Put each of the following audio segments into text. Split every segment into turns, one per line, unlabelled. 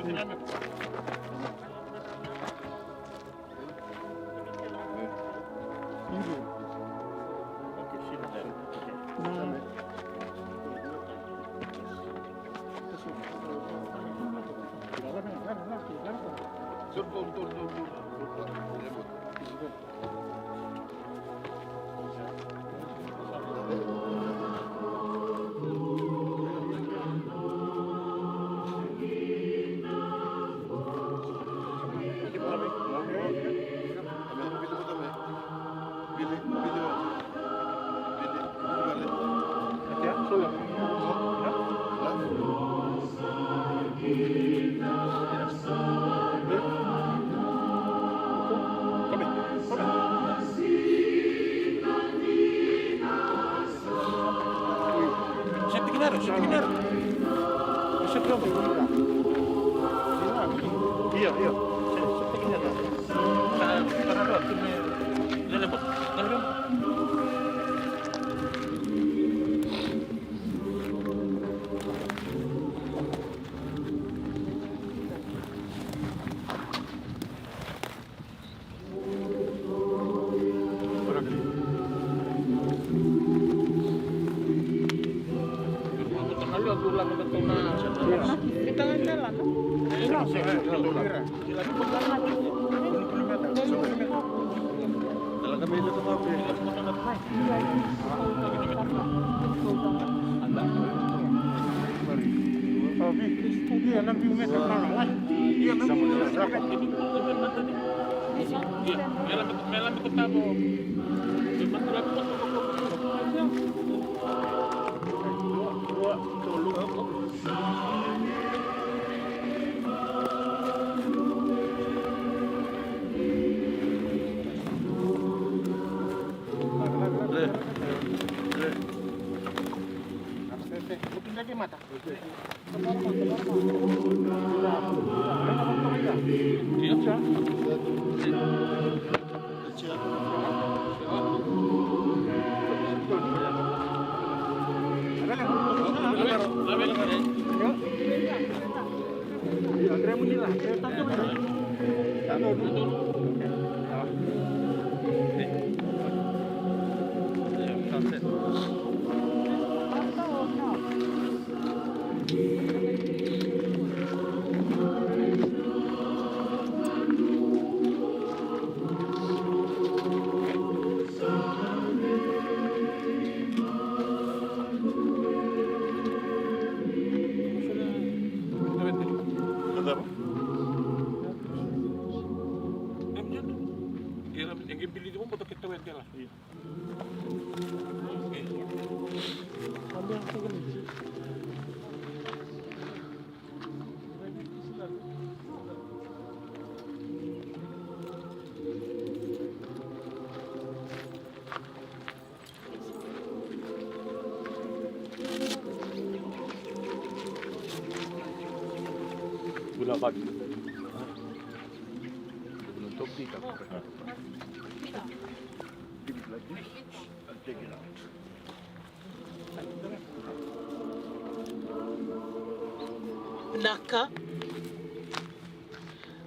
Naka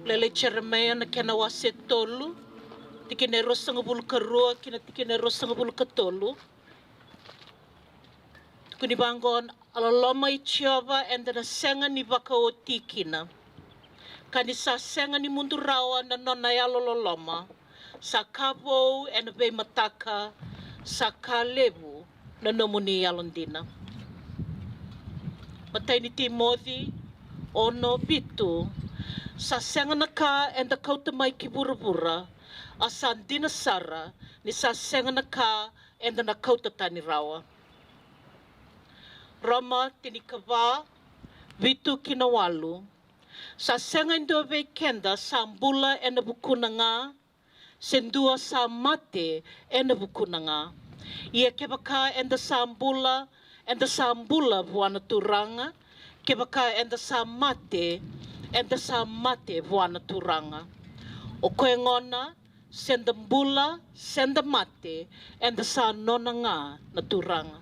lele ceremea na kena wase tolu tikine rosanga bulu karua kina tikine rosanga bulu katolu kuni bangon alaloma ichiova enda na senga ni baka o tikina kani sa senga ni mundu rawa na nona ya lololoma sa kabo ena be mataka sa kalebu na nomuni ya londina matai ni Timothy ono bitu sa senga na ka enda kauta mai ki burabura asa dina sara ni sa senga na ka enda na kauta tani rawa Rama tinikawa bitu kinawalu sa senga ndo ve kenda sambula ena bukunanga sendua sa mate ena bukunanga ia kebaka enda sambula buana turanga kebaka enda sa mate buana turanga o koe ngona senda mbula senda mate enda sa nonanga na turanga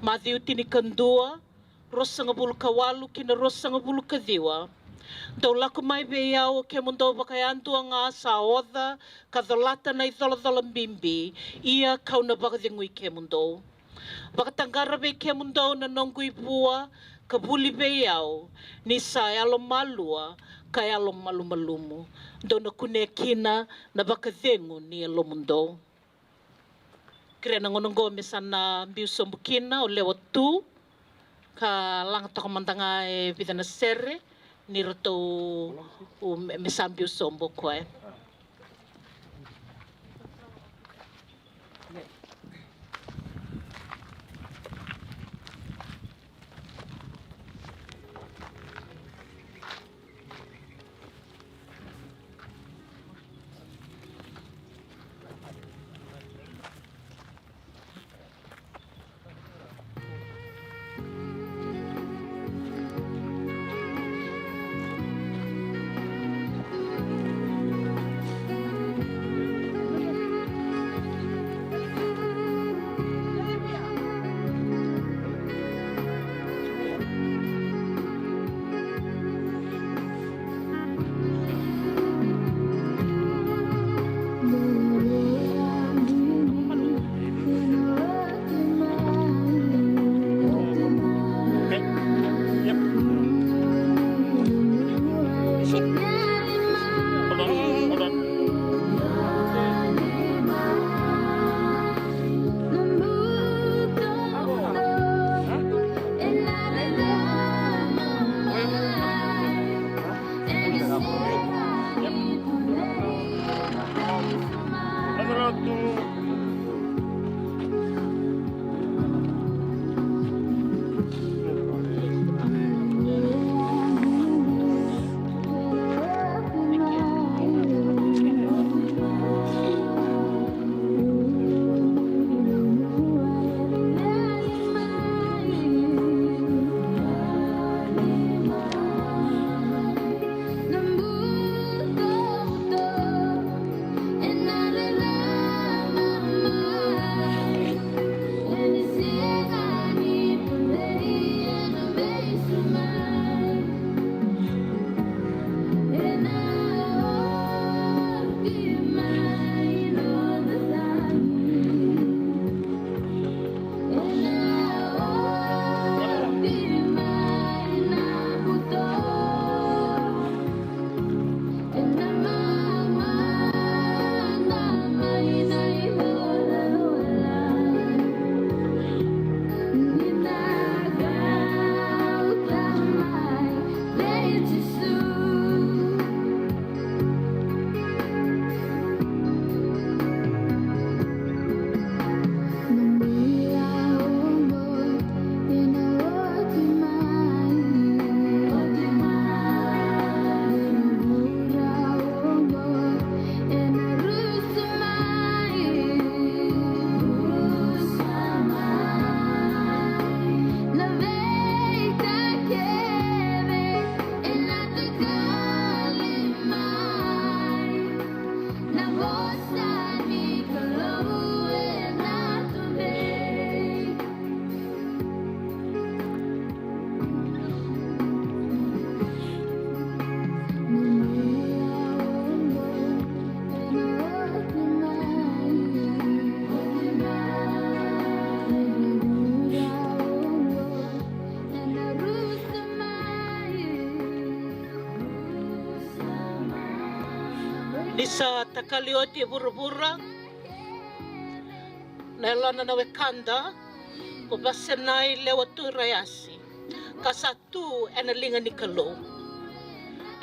Matthew tinikandua rosanga bulu kawalu kina rosanga bulu kadiwa. Tau laku mai be iau ke mundo wakai antua ngā sa oda ka dholata nei dhola mbimbi ia kauna wakadingui ke mundo. Wakatangara be ke mundo na nongui pua ka buli be iau ni sa alo malua ka alo malumalumu. Dona kune kina na wakadingu ni alo mundo. Krena ngonongo me sana mbiu sombukina o lewa tu ka langa tokamandanga e vidana sere ni roto o me sambiu sombo koe. Nisa takalioti burubura na lana na wekanda ko Vasenai Lewatu Rayasi kasatu ena linga ni kalo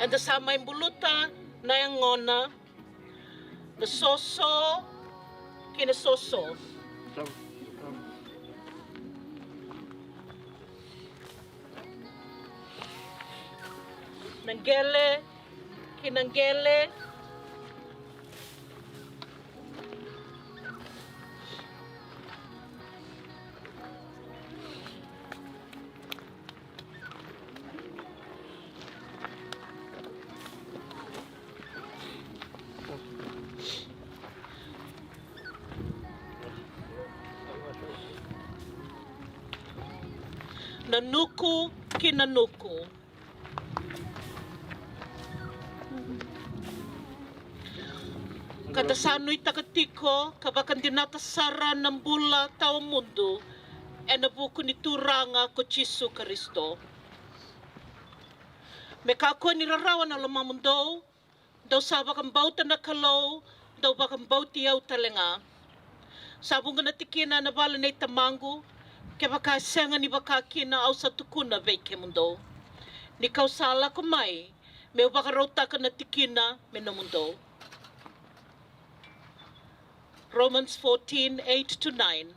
and the sama imbuluta na yang ngona na soso kina soso nangele kinangele na na nuku ki na nuku. Kada sanui takatiko, kabakan dinata sara ng bula tao mundo, e nabuko ni turanga ko Jesu Kristo. Me kako ni rarawan ang lamamundo, daw sabakang bauta na kalaw, daw bakang bauti yaw talenga. Sabong na tikina na bala na itamango, kaya baka senga ni baka kina au sa tukuna veke mundo. Ni kau sala kumai, me baka rauta ka na tikina me no mundo. Romans 14:8-9.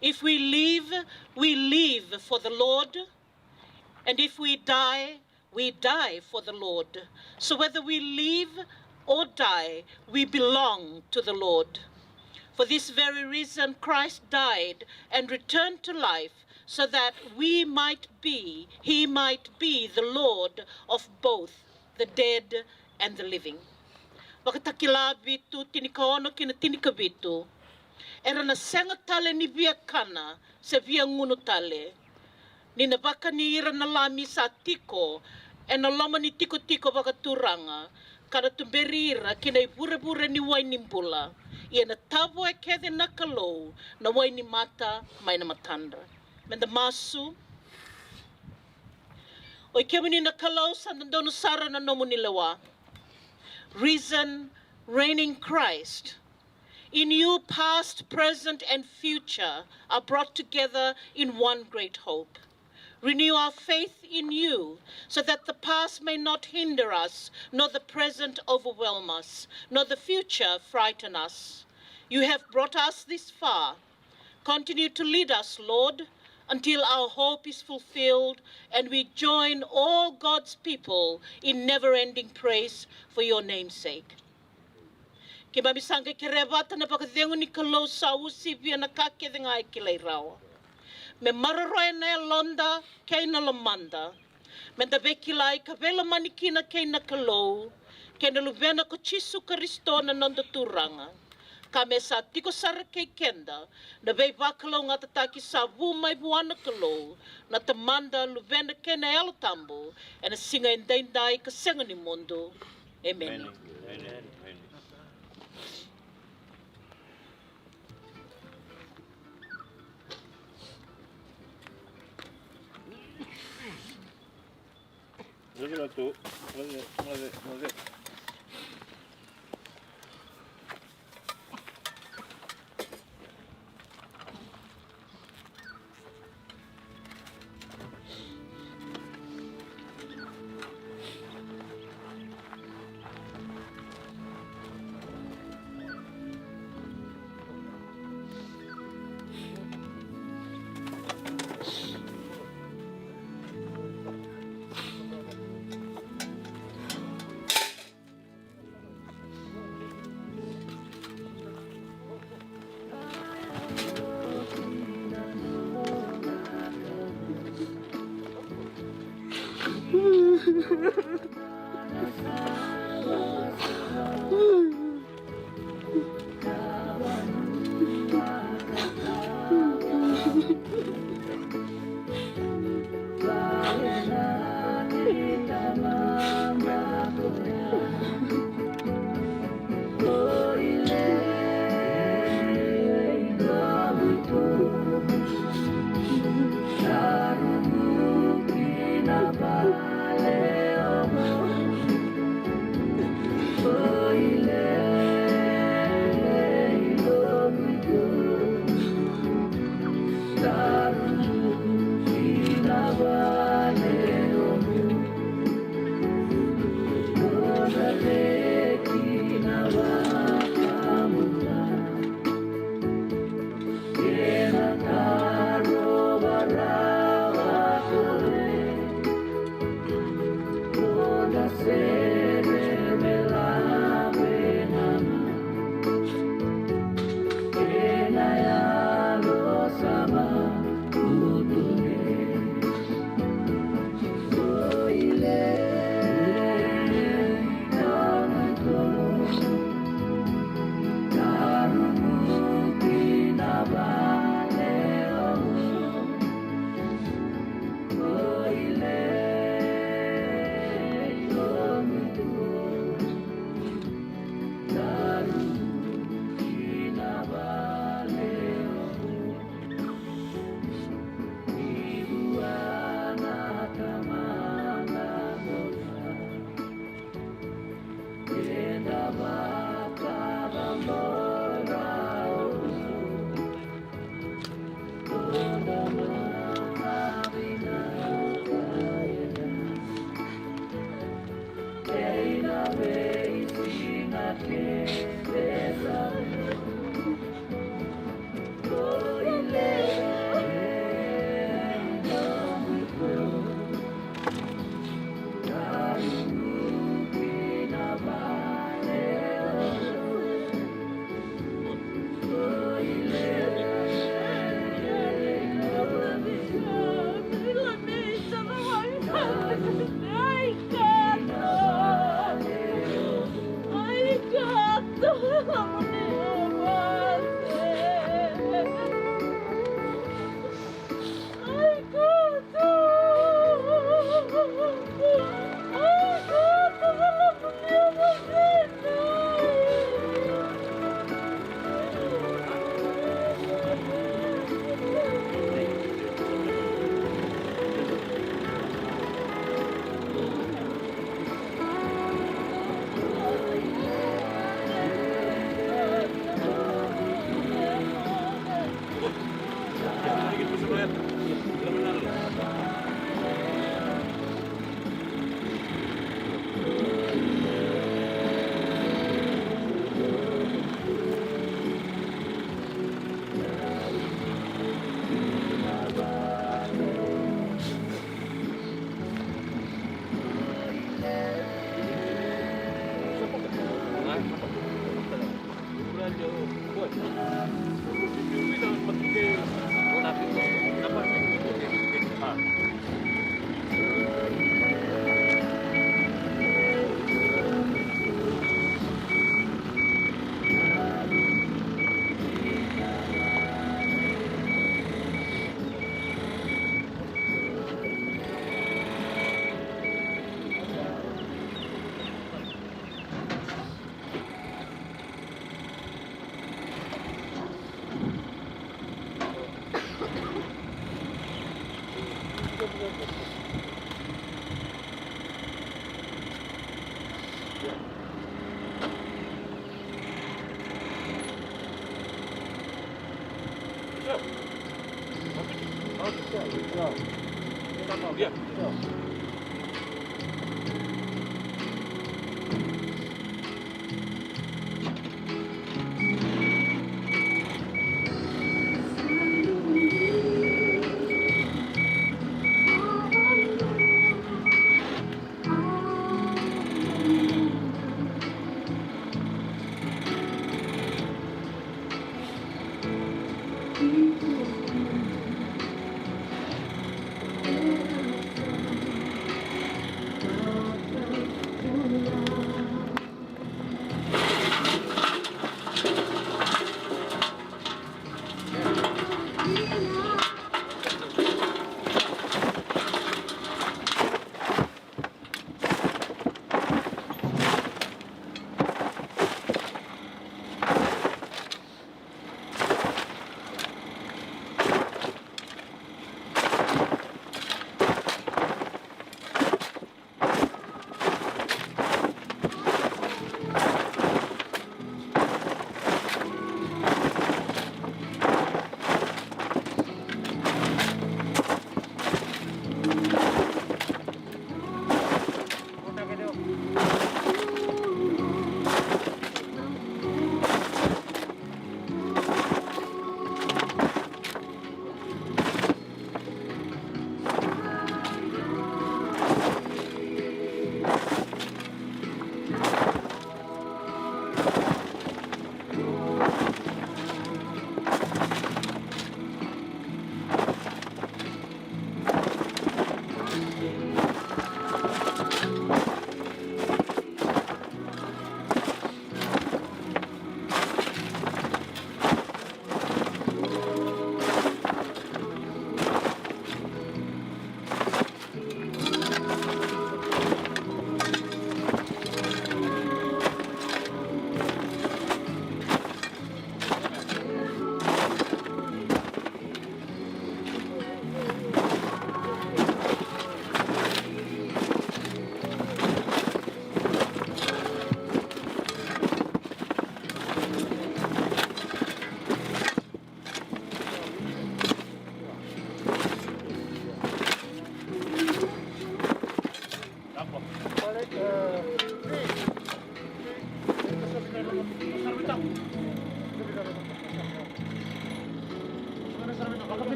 If we live for the Lord, and if we die for the Lord. So whether we live or die, we belong to the Lord. For this very reason, Christ died and returned to life, so that he might be the Lord of both the dead and the living. Wakatakila bitu tinikaono kina tinikabitu. Era na senga tale ni via kana se via ngunu tale. Ni na baka ni ira na lami sa tiko e na lama ni tiko-tiko baka turanga kada tumberira kina ibure-bure ni wai nimbula. Ia na tabo e kede na kalou na wai ni mata mai na matanda. Menda masu. Oi kemini na kalou sa nandono sara na nomu ni lewa. Risen, reigning Christ. In you, past, present, and future are brought together in one great hope. Renew our faith in you, so that the past may not hinder us, nor the present overwhelm us, nor the future frighten us. You have brought us this far. Continue to lead us, Lord, until our hope is fulfilled, and we join all God's people in never-ending praise for your name's sake. Ke mamisanga ke revata na pakadengu ni kalau sausi via na kake dengai kilai rawa. Me mararoe na londa kei na lomanda. Me da vekilai ka vela manikina kei na kalau. Ke na luvena ko Jesu Kristo na nanda turanga. Ka me sa tiko sara kei kenda. Na vei vakalo ngata taki sa vumai buana kalau. Na tamanda luvena kei na elo tambo. E na singa indaindai ka senga ni mundo. Amen. Amen.
Riverstone, mother.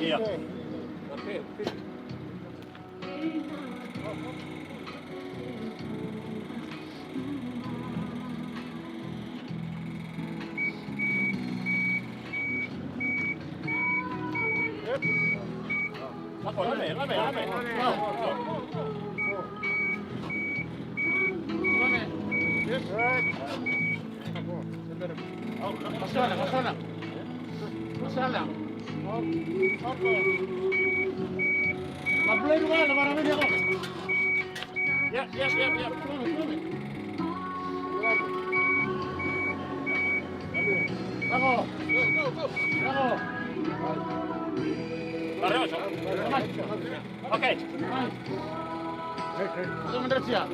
Iya. Lame. Masalah. Boleh juga lebaran ini kok. Ya. Go. Oke. Sebentar siap.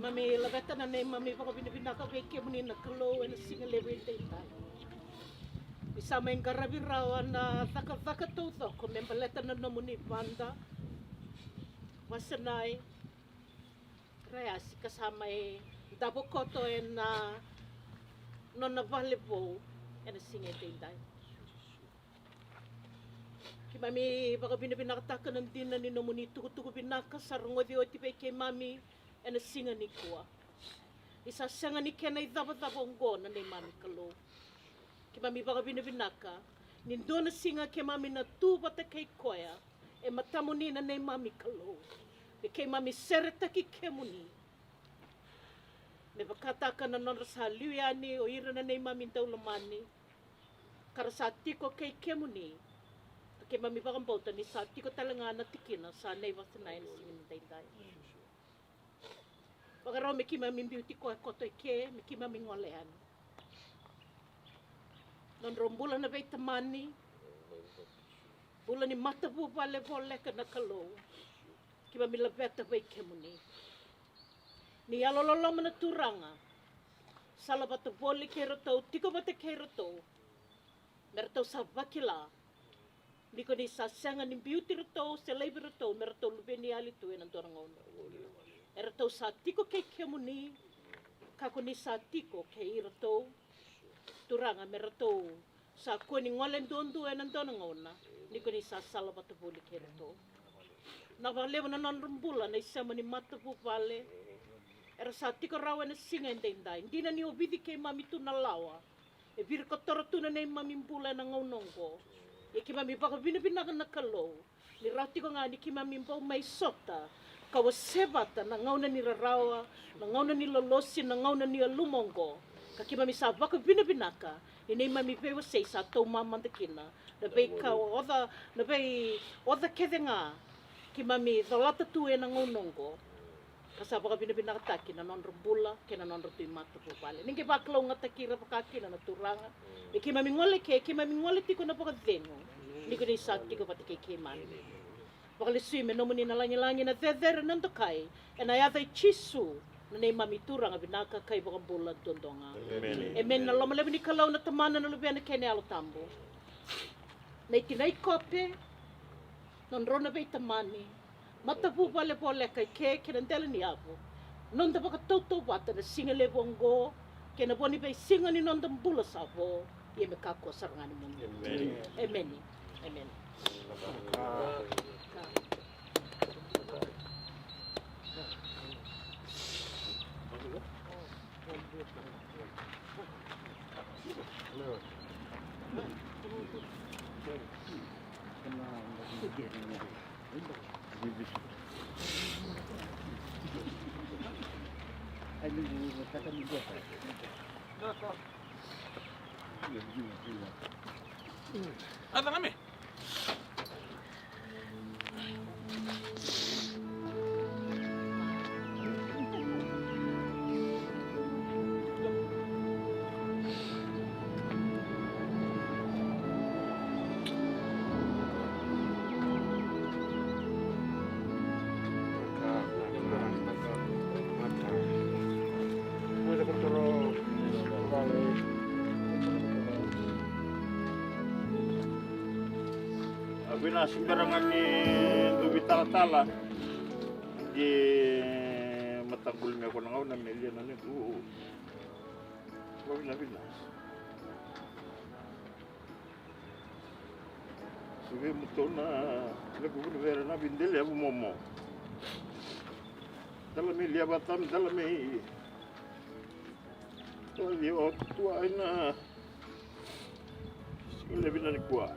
Mami laveta na nei mami baka binibinaka kay kemuni na kalo and singa level day time. Bisa main garabi rawa na thaka to ko membaleta na namuni banda. Vasenai Lewatu kasama double koto and nona volleyball and singa day time. Ki mami baka binibinaka ng dinan ni namuni tuku binaka sarungo di oti kay mami and singa ni kuwa. Isa singa ni kenay dapat ngona ni mami kalo. Ki mami baka binibinaka, nindo na singa ke mami na tuba ta kay koya, e matamuni na ni mami kalo. E kay mami sereta ki kemuni. Ne bakataka na nora sa liuyani o ira na ni mami taulamani. Karasati ko kay kemuni. Kay mami baka bauta ni sati ko talanga na tikina sa nay Vasenai na singin tay. Whakarau me kima mi beauty koe koto I ke, me kima mi ngolean. Non rombula na vei tamani, bula ni matapu vale vole ka na kalou. Kima mi laveta vei ke muni. Ni alololoma na turanga, sala bata vole ke ratou, tiko bata ke ratou. Me ratou sa vakila, niko ni sa senga ni beauty ratou, se leibi ratou, me ratou lupeni ali tu e nantorangona. E ratou sa tiko ke muni, kako ni sa tiko ke I ratou, turanga me ratou sa koe ni ngole ndondu e nantorangona, niko ni sa sala bata vole ke ratou. Na walewa na nanrumbula na isama ni matapu vale, era sa tiko rawa na singa endendai. Ndina ni o vidi ke mami tuna lawa. E vira kotoro tuna nei mami mbula na ngaunongo. E ki mami baka vina binaka na kalou. Ni rau tiko ngā ni ki mami mbau mai sota. Kawa sebata na ngauna ni rarawa, na ngauna ni lolosi, na ngauna ni alumongo. Ka ki mami sa baka vina binaka. E nei mami vewa sei sa tau mamandakina. Na vei ka oda, na vei oda kethe ngā. Ki mami dhalata tu e na ngaunongo. Kasa baka bina-bina kataki na non-rumbula, ke na non-rutui matapu vale. Ninge baklau ngata kira pakakina na turanga. E ki mami ngole ke, ki mami ngole tiko na baka dhengo. Niko ni sa tiko pati ke mani. Baka le sui me nomu ni na langi-langi na dhedhere nandokai. E na yadai chisu na nei mami turanga binaka kai baka mbula dondonga. E men na loma lewa ni kalau na tamana na lubena kene alo tambo. Nei tinai kope, non rona vei tamani. Matapu vale vole kai ke nandela ni apu. Non da baka tautou wata na singa le bongo, ke na boni vei singa ni non da mbula savo, ie me kako sarangani mungu. Amen. Amen.
Adelante.
Bina sembarangan ni dubi tala-tala di matagul me ako ng na milya na ni oo. Bina. Sige mo to na nagubunvera na bindel ya momo. Dala milya batam dala me. Toli o tua na. Sige bina ni kuwa.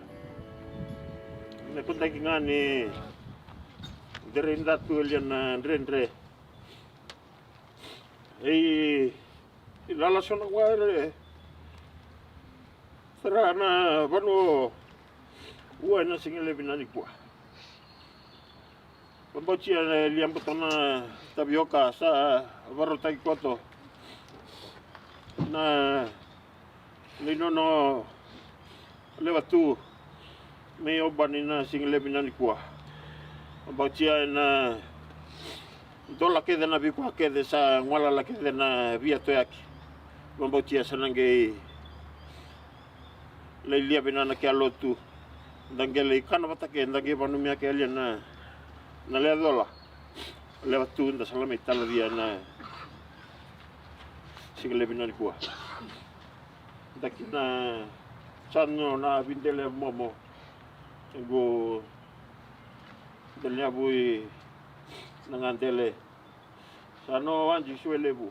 Na kunta ki nga ni derinda tu lian na rendre ilala sona wale sarana banu uwa na singile binani kwa pambochia liam botona tabioka sa barota koto na linono lewatu me obani na single binani kwa bautia na dola ke na bi kwa ke sa ngwala la ke na via toyaki bautia sanange le lia binana ke alotu dangele kana batake ndage banu mia ke na le dola le batu nda salame tala dia na single binani kwa dakina sanno na bindele momo go delia bui nangandele sano wanji suelebu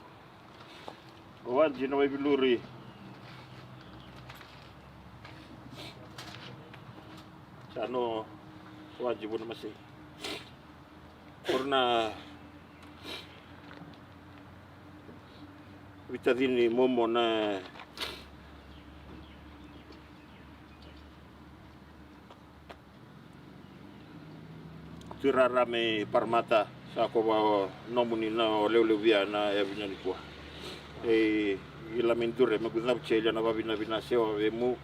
wanji no biluri sano wanji bu masih purna vitadini momo na pirara me parmata sa ko wa nomuni na leu via na e vina ni kwa e ila menture me guna chela na vina vina se o ve mu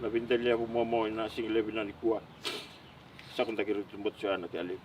na vindelia hu momo na sing le vina ni kwa sa kon ta kiru tumbot sa na kali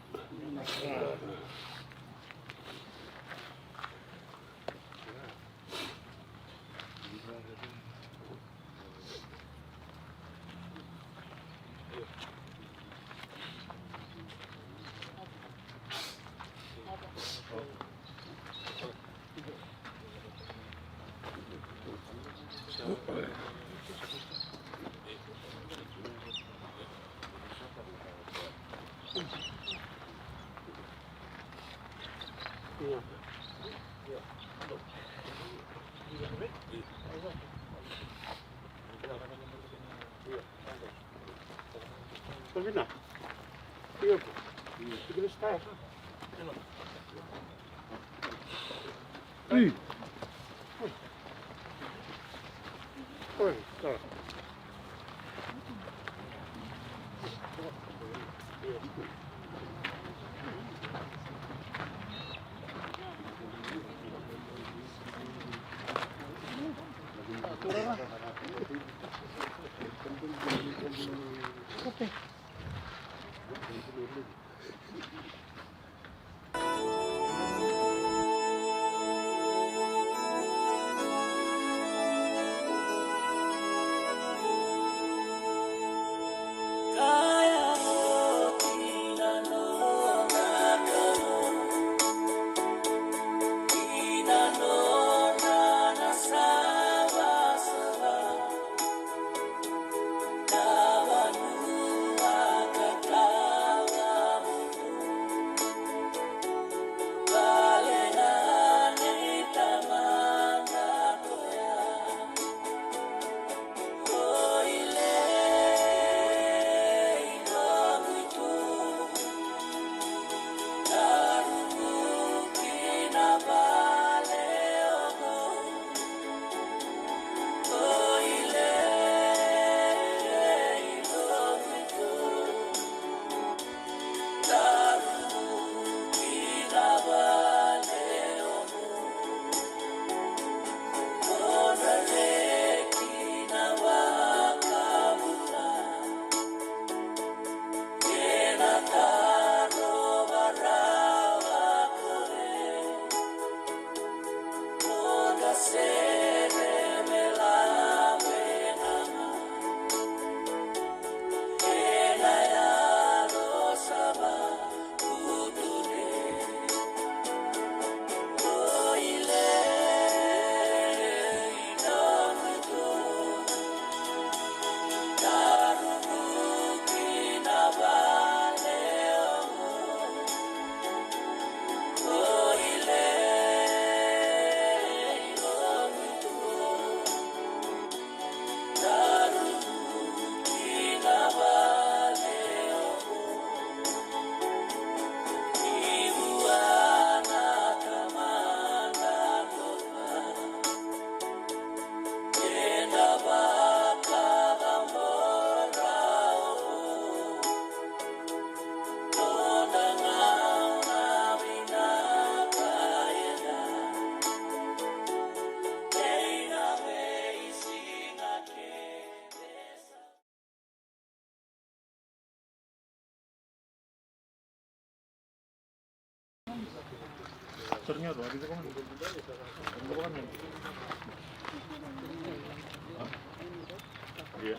Vina. Io. Dove stai? Ehi. Oi, sta. Okay. Ternyata habis kok. Iya.